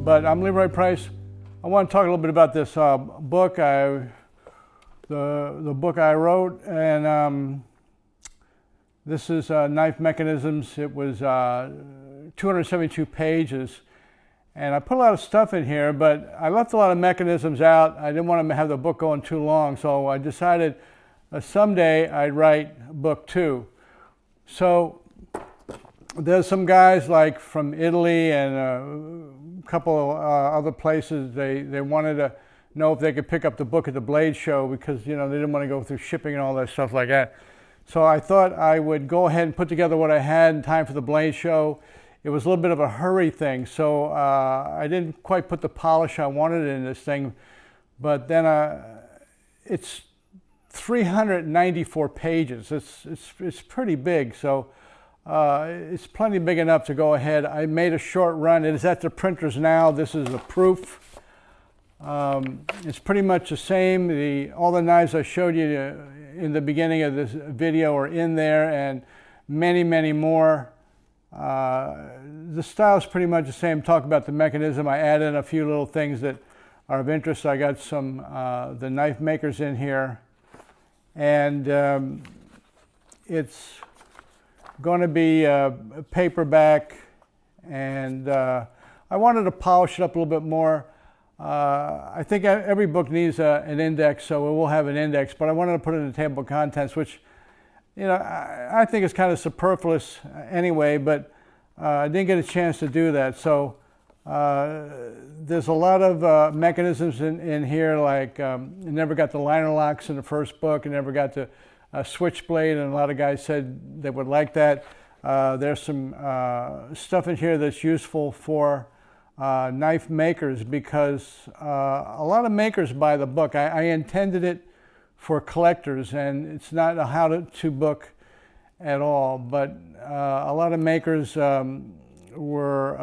but I'm LeRoi Price. I want to talk a little bit about this book, the book I wrote, and this is Knife Mechanisms. It was 272 pages, and I put a lot of stuff in here, but I left a lot of mechanisms out. I didn't want to have the book going too long, so I decided someday I'd write book 2. So there's some guys like from Italy and a couple of other places. They wanted to know if they could pick up the book at the Blade Show because, you know, they didn't want to go through shipping and all that stuff like that. So I thought I would go ahead and put together what I had in time for the Blade Show. It was a little bit of a hurry thing, so I didn't quite put the polish I wanted in this thing. But then it's 394 pages. It's pretty big, so it's plenty big enough to go ahead. I made a short run. It is at the printers now. This is a proof. It's pretty much the same. All the knives I showed you in the beginning of this video are in there, and many, many more. The style is pretty much the same. Talk about the mechanism. I add in a few little things that are of interest. I got some the knife makers in here, and it's going to be a paperback, and I wanted to polish it up a little bit more. I think every book needs an index, so we'll have an index, but I wanted to put it in the table of contents, which, you know, I think is kind of superfluous anyway, but I didn't get a chance to do that. So there's a lot of mechanisms in here, like I never got the liner locks in the first book, and never got the switchblade, and a lot of guys said they would like that. There's some stuff in here that's useful for knife makers, because a lot of makers buy the book. I intended it for collectors, and it's not a how-to book at all, but a lot of makers were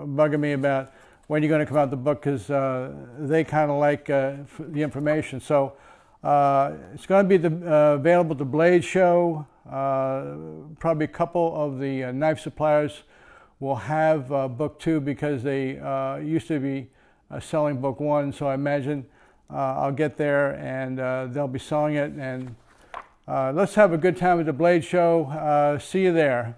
bugging me about when you're going to come out the book, because they kind of like the information. So it's going to be available at the Blade Show. Probably a couple of the knife suppliers will have book 2, because they used to be selling book 1. So I imagine I'll get there and they'll be selling it. And let's have a good time at the Blade Show. See you there.